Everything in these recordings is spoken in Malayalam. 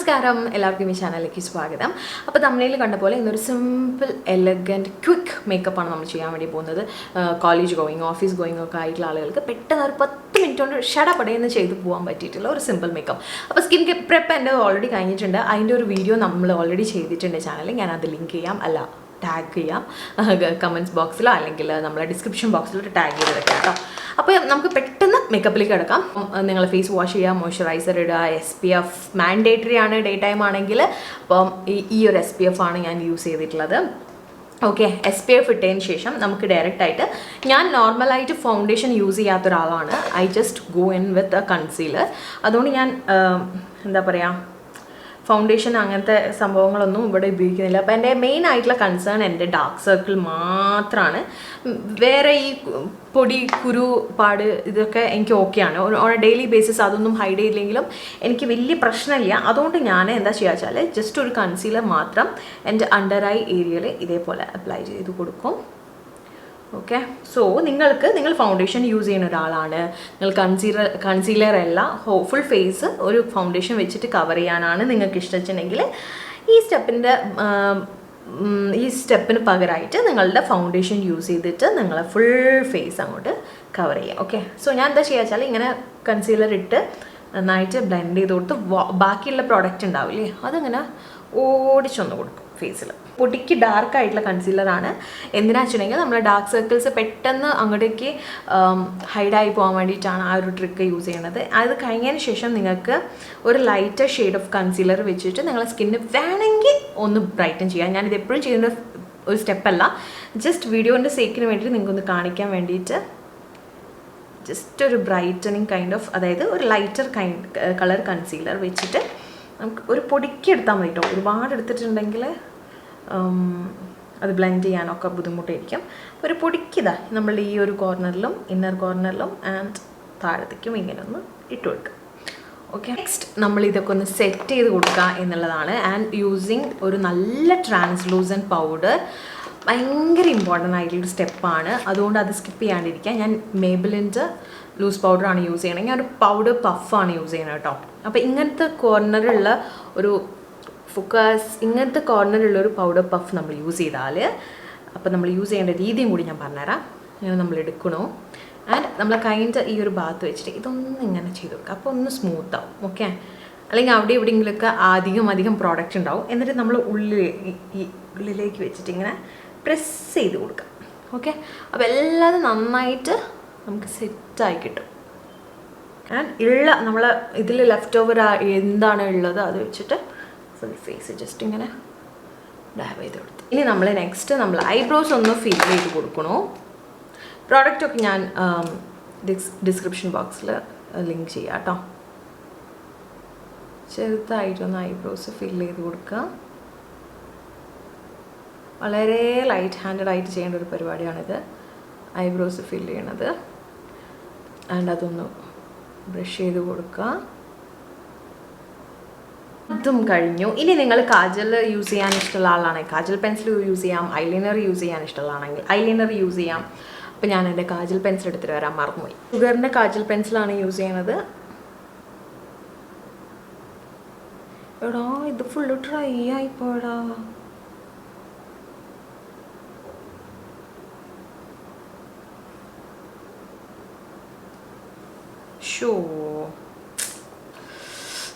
നമസ്കാരം എല്ലാവർക്കും ഈ ചാനലിലേക്ക് സ്വാഗതം. അപ്പോൾ തമിഴിൽ കണ്ട പോലെ ഇന്നൊരു സിമ്പിൾ എലഗൻറ്റ് ക്വിക്ക് മേക്കപ്പാണ് നമ്മൾ ചെയ്യാൻ വേണ്ടി പോകുന്നത്. കോളേജ് ഗോയിങ് ഓഫീസ് ഗോയിങ് ഒക്കെ ആയിട്ടുള്ള ആളുകൾക്ക് പെട്ടെന്ന് ഒരു 10 മിനിറ്റ് കൊണ്ട് ഷടപടയെന്ന് ചെയ്ത് പോകാൻ പറ്റിയിട്ടുള്ള ഒരു സിമ്പിൾ മേക്കപ്പ്. അപ്പോൾ സ്കിൻ പ്രെപ്പ് എൻ്റെ ഓൾറെഡി കഴിഞ്ഞിട്ടുണ്ട്. അതിൻ്റെ ഒരു വീഡിയോ നമ്മൾ ഓൾറെഡി ചെയ്തിട്ടുണ്ട് ചാനലിൽ. ഞാനത് ലിങ്ക് ചെയ്യാം, അല്ല ടാഗ് ചെയ്യാം കമൻറ്റ്സ് ബോക്സിലോ അല്ലെങ്കിൽ നമ്മളെ ഡിസ്ക്രിപ്ഷൻ ബോക്സിലോ ടാഗ് ചെയ്ത് വെക്കാം കേട്ടോ. അപ്പോൾ നമുക്ക് പെട്ടെന്ന് മേക്കപ്പിലേക്ക് കിടക്കാം. നിങ്ങൾ ഫേസ് വാഷ് ചെയ്യുക, മോയ്സ്ചറൈസർ ഇടുക, SPF മാൻഡേറ്ററി ആണ് ഡേ ടൈം ആണെങ്കിൽ. അപ്പം ഈ ഒരു SPF ആണ് ഞാൻ യൂസ് ചെയ്തിട്ടുള്ളത്. ഓക്കെ, SPF ഇട്ടതിന് ശേഷം നമുക്ക് ഡയറക്റ്റായിട്ട്, ഞാൻ നോർമലായിട്ട് ഫൗണ്ടേഷൻ യൂസ് ചെയ്യാത്ത ഒരാളാണ്. I just go in with a concealer. അതുകൊണ്ട് ഞാൻ എന്താ പറയുക, ഫൗണ്ടേഷൻ അങ്ങനത്തെ സംഭവങ്ങളൊന്നും ഇവിടെ ഉപയോഗിക്കുന്നില്ല. അപ്പോൾ എൻ്റെ മെയിൻ ആയിട്ടുള്ള കൺസേൺ എൻ്റെ ഡാർക്ക് സർക്കിൾ മാത്രമാണ്. വേറെ ഈ പൊടി, കുരു, പാട് ഇതൊക്കെ എനിക്ക് ഓക്കെയാണ്. ഓൺ എ ഡെയിലി ബേസിസ് അതൊന്നും ഹൈഡ് ചെയ്തില്ലെങ്കിലും എനിക്ക് വലിയ പ്രശ്നമില്ല. അതുകൊണ്ട് ഞാൻ എന്താ ചെയ്യുക വെച്ചാൽ ജസ്റ്റ് ഒരു കൺസീലർ മാത്രം എൻ്റെ അണ്ടർ ഐ ഏരിയയിൽ ഇതേപോലെ അപ്ലൈ ചെയ്ത് കൊടുക്കും. ഓക്കെ, സോ നിങ്ങൾ ഫൗണ്ടേഷൻ യൂസ് ചെയ്യുന്ന ഒരാളാണ്, നിങ്ങൾ കൺസീലർ അല്ല, ഫുൾ ഫേസ് ഒരു ഫൗണ്ടേഷൻ വെച്ചിട്ട് കവർ ചെയ്യാനാണ് നിങ്ങൾക്ക് ഇഷ്ടമെങ്കിൽ ഈ സ്റ്റെപ്പിന് പകരമായിട്ട് നിങ്ങളുടെ ഫൗണ്ടേഷൻ യൂസ് ചെയ്തിട്ട് നിങ്ങളെ ഫുൾ ഫേസ് അങ്ങോട്ട് കവർ ചെയ്യാം. ഓക്കെ, സോ ഞാൻ എന്താ ചെയ്യുക വെച്ചാൽ ഇങ്ങനെ കൺസീലർ ഇട്ട് നന്നായിട്ട് ബ്ലെൻഡ് ചെയ്ത് കൊടുത്ത് ബാക്കിയുള്ള പ്രോഡക്റ്റ് ഉണ്ടാവില്ലേ അതിങ്ങനെ ഓടിച്ചൊന്ന് കൊടുക്കും ഫേസിൽ. പൊടിക്ക് ഡാർക്കായിട്ടുള്ള കൺസീലറാണ്. എന്തിനാ വെച്ചിട്ടുണ്ടെങ്കിൽ നമ്മൾ ഡാർക്ക് സർക്കിൾസ് പെട്ടെന്ന് അങ്ങോട്ടേക്ക് ഹൈഡായി പോകാൻ വേണ്ടിയിട്ടാണ് ആ ഒരു ട്രിക്ക് യൂസ് ചെയ്യണത്. അത് കഴിഞ്ഞതിന് ശേഷം നിങ്ങൾക്ക് ഒരു ലൈറ്റർ ഷെയ്ഡ് ഓഫ് കൺസീലർ വെച്ചിട്ട് നിങ്ങളെ സ്കിന്ന് വേണമെങ്കിൽ ഒന്ന് ബ്രൈറ്റൻ ചെയ്യാം. ഞാനിത് എപ്പോഴും ചെയ്യുന്ന ഒരു സ്റ്റെപ്പല്ല, ജസ്റ്റ് വീഡിയോൻ്റെ സേക്കിന് വേണ്ടിയിട്ട് നിങ്ങൾക്കൊന്ന് കാണിക്കാൻ വേണ്ടിയിട്ട് ജസ്റ്റ് ഒരു ബ്രൈറ്റനിങ് കൈൻഡ് ഓഫ്, അതായത് ഒരു ലൈറ്റർ കളർ കൺസീലർ വെച്ചിട്ട് നമുക്ക് ഒരു പൊടിക്ക് എടുത്താൽ മതി കേട്ടോ. ഒരുപാട് എടുത്തിട്ടുണ്ടെങ്കിൽ അത് ബ്ലെൻഡ് ചെയ്യാനൊക്കെ ബുദ്ധിമുട്ടായിരിക്കും. ഒരു പൊടിക്കിതാ നമ്മൾ ഈ ഒരു കോർണറിലും ഇന്നർ കോർണറിലും ആൻഡ് താഴത്തേക്കും ഇങ്ങനെ ഒന്ന് ഇട്ട് കൊടുക്കുക. ഓക്കെ, നെക്സ്റ്റ് നമ്മൾ ഇതൊക്കെ ഒന്ന് സെറ്റ് ചെയ്ത് കൊടുക്കുക എന്നുള്ളതാണ്. ആൻഡ് യൂസിങ് ഒരു നല്ല ട്രാൻസ്ലൂസൻറ്റ് പൗഡർ ഭയങ്കര ഇമ്പോർട്ടൻ്റ് ആയിട്ടുള്ളൊരു സ്റ്റെപ്പാണ്. അതുകൊണ്ട് അത് സ്കിപ്പ് ചെയ്യാണ്ടിരിക്കുക. ഞാൻ മേബിലിൻ്റെ ലൂസ് പൗഡറാണ് യൂസ് ചെയ്യണമെങ്കിൽ ഒരു പൗഡർ പഫാണ് യൂസ് ചെയ്യുന്നത് കേട്ടോ. അപ്പോൾ ഇങ്ങനത്തെ കോർണറുള്ള ഒരു ഇങ്ങനത്തെ കോർണറുള്ള ഒരു പൗഡർ പഫ് നമ്മൾ യൂസ് ചെയ്താൽ, അപ്പോൾ നമ്മൾ യൂസ് ചെയ്യേണ്ട രീതിയും കൂടി ഞാൻ പറഞ്ഞുതരാം. ഇങ്ങനെ നമ്മൾ എടുക്കണോ ആൻഡ് നമ്മൾ കൈൻ്റെ ഈ ഒരു ഭാഗത്ത് വെച്ചിട്ട് ഇതൊന്നും ഇങ്ങനെ ചെയ്ത് കൊടുക്കുക. അപ്പോൾ ഒന്ന് സ്മൂത്ത് ആവും. ഓക്കെ, അല്ലെങ്കിൽ അവിടെ എവിടെയെങ്കിലുമൊക്കെ അധികം പ്രോഡക്റ്റ് ഉണ്ടാവും. എന്നിട്ട് നമ്മൾ ഉള്ളിലേക്ക് വെച്ചിട്ട് ഇങ്ങനെ പ്രസ് ചെയ്ത് കൊടുക്കാം. ഓക്കെ, അപ്പോൾ എല്ലാതും നന്നായിട്ട് നമുക്ക് സെറ്റായി കിട്ടും. ആൻഡ് നമ്മൾ ഇതിൽ ലെഫ്റ്റ് ഓവർ എന്താണ് ഉള്ളത് അത് വെച്ചിട്ട് ഫുൾ ഫേസ് ജസ്റ്റ് ഇങ്ങനെ ഡാബ് ചെയ്ത് കൊടുത്തു. ഇനി നമ്മൾ നെക്സ്റ്റ് ഐബ്രോസ് ഒന്ന് ഫിൽ ചെയ്ത് കൊടുക്കണോ. പ്രോഡക്റ്റൊക്കെ ഞാൻ ഡിസ്ക്രിപ്ഷൻ ബോക്സിൽ ലിങ്ക് ചെയ്യാം കേട്ടോ. ചെറുതായിട്ടൊന്ന് ഐബ്രോസ് ഫിൽ ചെയ്ത് കൊടുക്കുക. വളരെ ലൈറ്റ് ഹാൻഡഡ് ആയിട്ട് ചെയ്യേണ്ട ഒരു പരിപാടിയാണിത്, ഐബ്രോസ് ഫിൽ ചെയ്യണത്. ആൻഡ് അതൊന്ന് ബ്രഷ് ചെയ്ത് കൊടുക്കുക. ഇതും കഴിഞ്ഞു. ഇനി നിങ്ങൾ കാജൽ യൂസ് ചെയ്യാൻ ഇഷ്ടമുള്ള ആളാണെങ്കിൽ കാജൽ പെൻസിൽ യൂസ് ചെയ്യാം, ഐലൈനർ യൂസ് ചെയ്യാൻ ഇഷ്ടമുള്ളതാണെങ്കിൽ ഐലൈനർ യൂസ് ചെയ്യാം. അപ്പോൾ ഞാൻ എൻ്റെ കാജൽ പെൻസിൽ എടുത്തിട്ട് വരാൻ മറന്നുപോയി. ഷുഗറിൻ്റെ കാജൽ പെൻസിലാണ് യൂസ് ചെയ്യണത്. എടാ ഇത് ഫുള്ള് ഡ്രൈ ആയിപ്പോടാ. ഷോ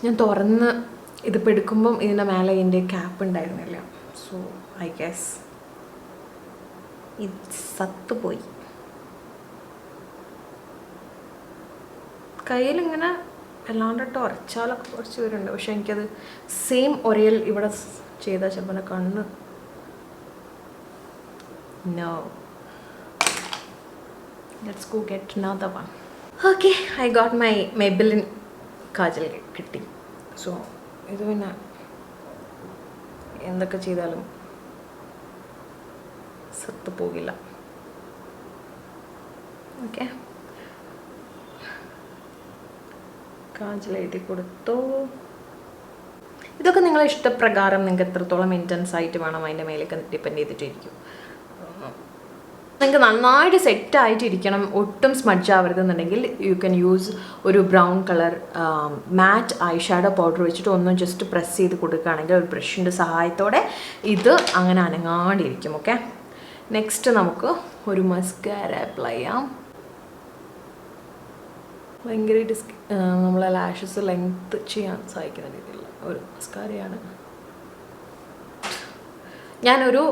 ഞാൻ തുറന്ന് ഇതിപ്പോൾ എടുക്കുമ്പം ഇതിൻ്റെ മേലെ ഇതിൻ്റെ ക്യാപ്പ് ഉണ്ടായിരുന്നില്ല. സോ ഐ ഗെസ് ഇത് സത്തുപോയി. കയ്യിലിങ്ങനെ അല്ലാണ്ടിട്ട് ഉരച്ചാലൊക്കെ കുറച്ച് പേരുണ്ട്. പക്ഷെ എനിക്കത് സെയിം ഒരേൽ ഇവിടെ ചെയ്ത ചിലപ്പോൾ കണ്ണ് നോ. Let's go get another one. Okay, I got my Maybelline kajal കിട്ടി. സോ ഇത് പിന്നെ എന്തൊക്കെ ചെയ്താലും സത്ത് പോകില്ല. ഓക്കെ, കാജൽ എഴുതി കൊടുത്തു. ഇതൊക്കെ നിങ്ങളെ ഇഷ്ടപ്രകാരം നിങ്ങൾക്ക് എത്രത്തോളം ഇൻറ്റൻസ് ആയിട്ട് വേണം അതിൻ്റെ മേലേക്ക് ഡിപ്പെൻഡ് ചെയ്തിട്ടിരിക്കും. നിങ്ങൾക്ക് നന്നായിട്ട് സെറ്റായിട്ടിരിക്കണം, ഒട്ടും സ്മഡ്ജ് ആവരുതെന്നുണ്ടെങ്കിൽ യു ക്യാൻ യൂസ് ഒരു brown colour mat I shadow powder വെച്ചിട്ട് ഒന്നും ജസ്റ്റ് പ്രസ് ചെയ്ത് കൊടുക്കുകയാണെങ്കിൽ ഒരു ബ്രഷിൻ്റെ സഹായത്തോടെ ഇത് അങ്ങനെ അനങ്ങാണ്ടിരിക്കും. ഓക്കെ, നെക്സ്റ്റ് നമുക്ക് ഒരു മസ്കാര അപ്ലൈ ചെയ്യാം. ഭയങ്കരമായിട്ട് നമ്മളെ ലാഷസ് ലെങ്ത് ചെയ്യാൻ സഹായിക്കുന്ന രീതിയിലുള്ള ഒരു മസ്കാരയാണ്. ഞാനൊരു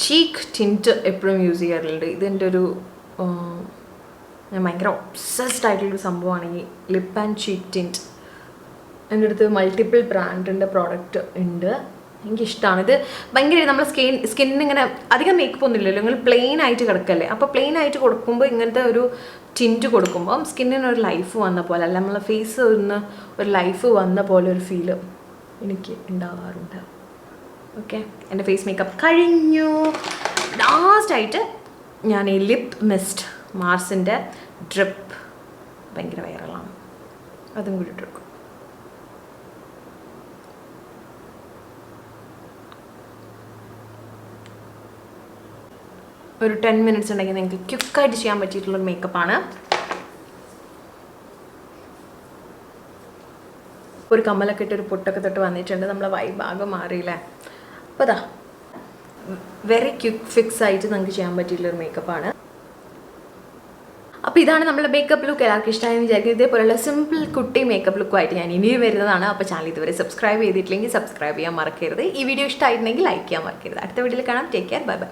ചീക്ക് ടിൻറ്റ് എപ്പോഴും യൂസ് ചെയ്യാറുണ്ട്. ഇതെൻ്റെ ഒരു ഞാൻ ഭയങ്കര ഒബ്സസ്ഡ് ആയിട്ടുള്ളൊരു സംഭവമാണ് ഈ ലിപ്പ് ആൻഡ് ചീക്ക് ടിൻറ്റ്. എൻ്റെ അടുത്ത് മൾട്ടിപ്പിൾ ബ്രാൻഡിൻ്റെ പ്രോഡക്റ്റ് ഉണ്ട്, എനിക്കിഷ്ടമാണ്. ഇത് ഭയങ്കര നമ്മുടെ സ്കിന്നിങ്ങനെ അധികം മേക്കപ്പ് ഒന്നും ഇല്ലല്ലോ, നിങ്ങൾ പ്ലെയിൻ ആയിട്ട് കിടക്കല്ലേ. അപ്പോൾ പ്ലെയിൻ ആയിട്ട് കൊടുക്കുമ്പോൾ ഇങ്ങനത്തെ ഒരു ടിൻറ്റ് കൊടുക്കുമ്പം സ്കിന്നിനൊരു ലൈഫ് വന്ന പോലെ, അല്ല നമ്മളെ ഫേസ് ഒന്ന് ഒരു ലൈഫ് വന്ന പോലെ ഒരു ഫീല് എനിക്ക് ഉണ്ടാവാറുണ്ട്. ഓക്കെ, എൻ്റെ ഫേസ് മേക്കപ്പ് കഴിഞ്ഞു. ലാസ്റ്റായിട്ട് ഞാൻ ഈ ലിപ്പ് മിസ്റ്റ് മാർസിൻ്റെ ഡ്രിപ്പ് ഭയങ്കര വൈറലാണ്, അതും കൂടി ഇട്ടെടുക്കും. ഒരു 10 മിനിറ്റ്സ് ഉണ്ടെങ്കിൽ നിങ്ങൾക്ക് ക്വിക്കായിട്ട് ചെയ്യാൻ പറ്റിയിട്ടുള്ളൊരു മേക്കപ്പാണ്. ഒരു കമ്മലൊക്കെ ഇട്ട് ഒരു പൊട്ടൊക്കെ തൊട്ട് വന്നിട്ടുണ്ട്, നമ്മളെ വൈബ് ആകെ മാറിയില്ലേ. അപ്പോൾ അതാ വെരി ക്വിക്ക് ഫിക്സ് ആയിട്ട് നമുക്ക് ചെയ്യാൻ പറ്റിയിട്ടുള്ളൊരു മേക്കപ്പാണ്. അപ്പോൾ ഇതാണ് നമ്മുടെ മേക്കപ്പ് ലുക്ക്. എല്ലാവർക്കും ഇഷ്ടമായി വിചാരിക്കും. ഇതേപോലെയുള്ള സിമ്പിൾ കുട്ടി മേക്കപ്പ് ലുക്കുമായിട്ട് ഞാൻ ഇനിയും വരുന്നതാണ്. അപ്പോൾ ചാനൽ ഇതുവരെ സബ്സ്ക്രൈബ് ചെയ്തിട്ടില്ലെങ്കിൽ സബ്സ്ക്രൈബ് ചെയ്യാൻ മറക്കരുത്. ഈ വീഡിയോ ഇഷ്ടമായിട്ടുണ്ടെങ്കിൽ ലൈക്ക് ചെയ്യാൻ മറക്കരുത്. അടുത്ത വീഡിയോയിൽ കാണാം. Take care, bye bye.